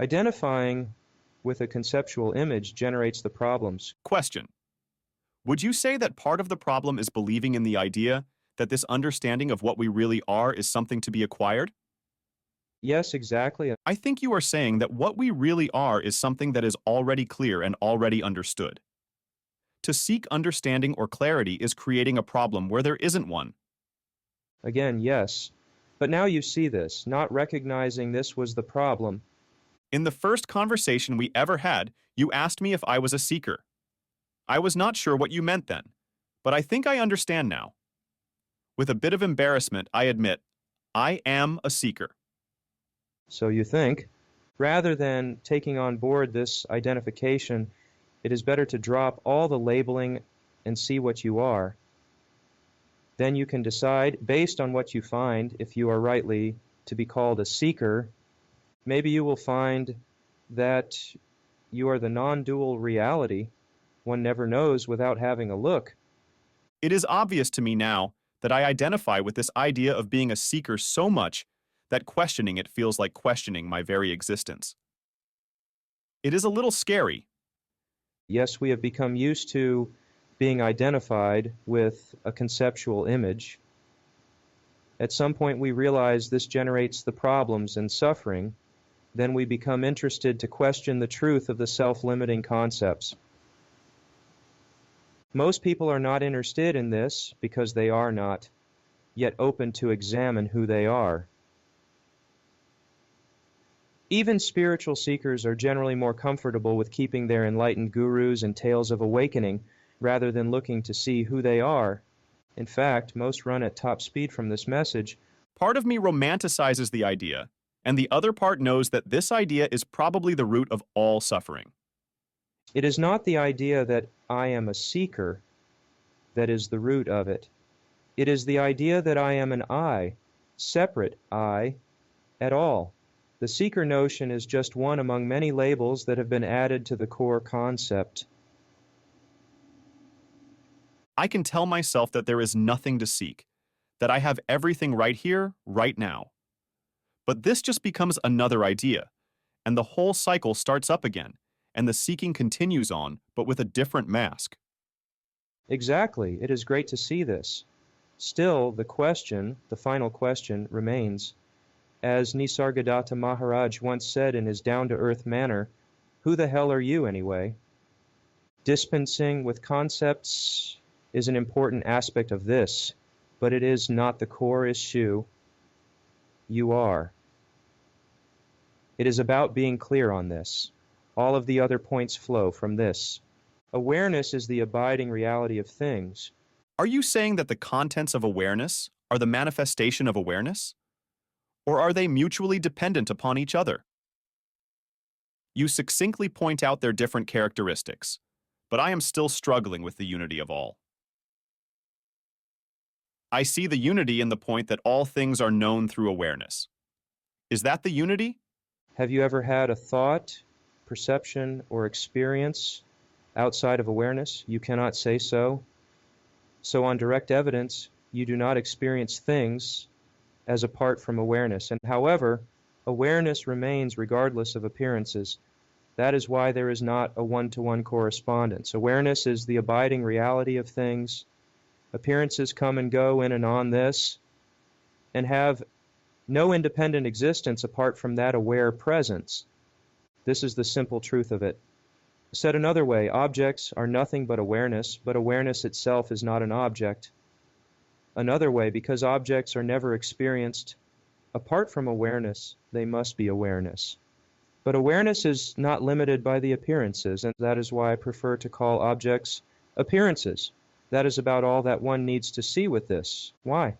Identifying with a conceptual image generates the problems. Question. Would you say that part of the problem is believing in the idea that this understanding of what we really are is something to be acquired? Yes, exactly. I think you are saying that what we really are is something that is already clear and already understood. To seek understanding or clarity is creating a problem where there isn't one. Again, yes. But now you see this. Not recognizing this was the problem. In the first conversation we ever had, you asked me if I was a seeker. I was not sure what you meant then, but I think I understand now. With a bit of embarrassment, I admit, I am a seeker. So you think. Rather than taking on board this identification, it is better to drop all the labeling and see what you are. Then you can decide, based on what you find, if you are rightly to be called a seeker. Maybe you will find that you are the non-dual reality. One never knows without having a look. It is obvious to me now that I identify with this idea of being a seeker so much that questioning it feels like questioning my very existence. It is a little scary. Yes, we have become used to being identified with a conceptual image. At some point we realize this generates the problems and suffering. Then we become interested to question the truth of the self-limiting concepts. Most people are not interested in this because they are not yet open to examine who they are. Even spiritual seekers are generally more comfortable with keeping their enlightened gurus and tales of awakening rather than looking to see who they are. In fact, most run at top speed from this message. Part of me romanticizes the idea, and the other part knows that this idea is probably the root of all suffering. It is not the idea that I am a seeker that is the root of it. It is the idea that I am an I, separate I, at all. The seeker notion is just one among many labels that have been added to the core concept. I can tell myself that there is nothing to seek, that I have everything right here, right now. But this just becomes another idea, and the whole cycle starts up again, and the seeking continues on, but with a different mask. Exactly. It is great to see this. Still, the question, the final question, remains. As Nisargadatta Maharaj once said in his down-to-earth manner, who the hell are you anyway? Dispensing with concepts is an important aspect of this, but it is not the core issue. You are. It is about being clear on this. All of the other points flow from this. Awareness is the abiding reality of things. Are you saying that the contents of awareness are the manifestation of awareness? Or are they mutually dependent upon each other? You succinctly point out their different characteristics, but I am still struggling with the unity of all. I see the unity in the point that all things are known through awareness. Is that the unity? Have you ever had a thought, perception, or experience outside of awareness? You cannot say so. So on direct evidence, you do not experience things as apart from awareness. And however, awareness remains regardless of appearances. That is why there is not a one-to-one correspondence. Awareness is the abiding reality of things. Appearances come and go in and on this, and have no independent existence apart from that aware presence. This is the simple truth of it. Said another way, objects are nothing but awareness itself is not an object. Another way, because objects are never experienced apart from awareness, they must be awareness. But awareness is not limited by the appearances, and that is why I prefer to call objects appearances. That is about all that one needs to see with this. Why?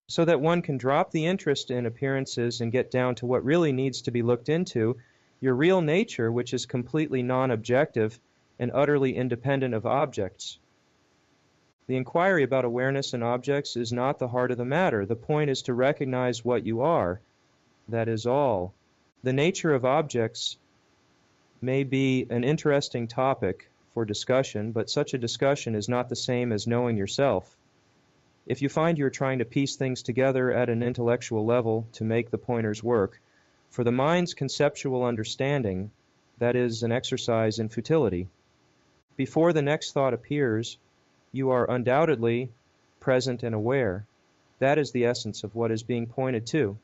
So that one can drop the interest in appearances and get down to what really needs to be looked into, your real nature, which is completely non-objective and utterly independent of objects. The inquiry about awareness and objects is not the heart of the matter. The point is to recognize what you are. That is all. The nature of objects may be an interesting topic for discussion, but such a discussion is not the same as knowing yourself. If you find you're trying to piece things together at an intellectual level to make the pointers work, for the mind's conceptual understanding, that is an exercise in futility. Before the next thought appears, you are undoubtedly present and aware. That is the essence of what is being pointed to.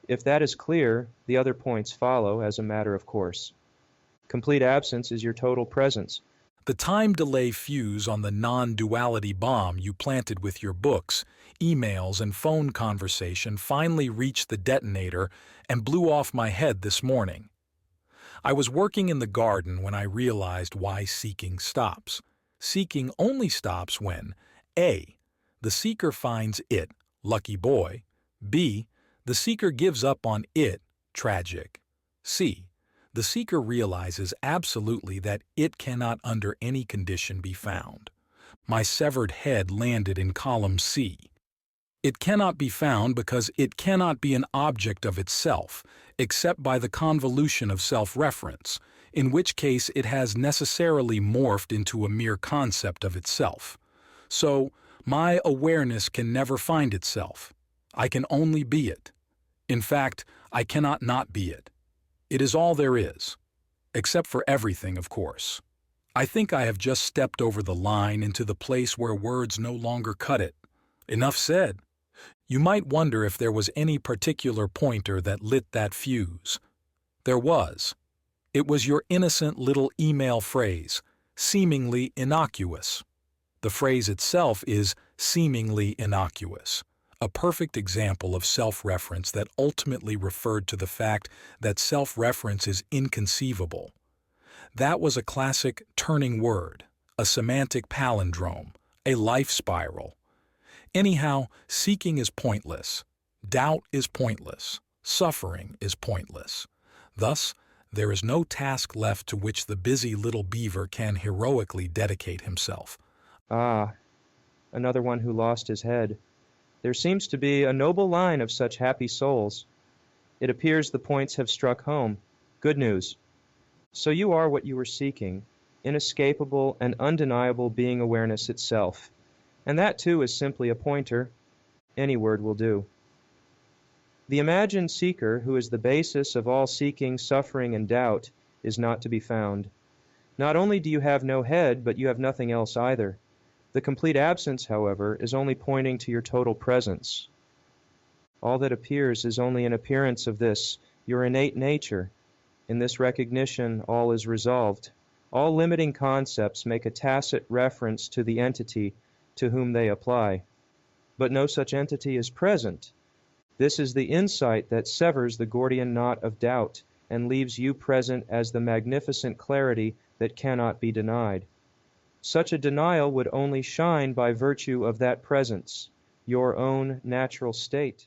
If that is clear, the other points follow as a matter of course. Complete absence is your total presence. The time delay fuse on the non-duality bomb you planted with your books, emails, and phone conversation finally reached the detonator and blew off my head this morning. I was working in the garden when I realized why seeking stops. Seeking only stops when A. The seeker finds it, lucky boy. B. The seeker gives up on it, tragic. C. The seeker realizes absolutely that it cannot under any condition be found. My severed head landed in column C. It cannot be found because it cannot be an object of itself, except by the convolution of self-reference, in which case it has necessarily morphed into a mere concept of itself. So, my awareness can never find itself. I can only be it. In fact, I cannot not be it. It is all there is. Except for everything, of course. I think I have just stepped over the line into the place where words no longer cut it. Enough said. You might wonder if there was any particular pointer that lit that fuse. There was. It was your innocent little email phrase, seemingly innocuous. The phrase itself is seemingly innocuous, a perfect example of self-reference that ultimately referred to the fact that self-reference is inconceivable. That was a classic turning word, a semantic palindrome, a life spiral. Anyhow, seeking is pointless, doubt is pointless, suffering is pointless. Thus, there is no task left to which the busy little beaver can heroically dedicate himself. Ah, another one who lost his head. There seems to be a noble line of such happy souls. It appears the points have struck home. Good news. So you are what you were seeking, inescapable and undeniable being awareness itself. And that too is simply a pointer. Any word will do. The imagined seeker, who is the basis of all seeking, suffering, and doubt, is not to be found. Not only do you have no head, but you have nothing else either. The complete absence, however, is only pointing to your total presence. All that appears is only an appearance of this, your innate nature. In this recognition, all is resolved. All limiting concepts make a tacit reference to the entity to whom they apply. But no such entity is present. This is the insight that severs the Gordian knot of doubt and leaves you present as the magnificent clarity that cannot be denied. Such a denial would only shine by virtue of that presence, your own natural state.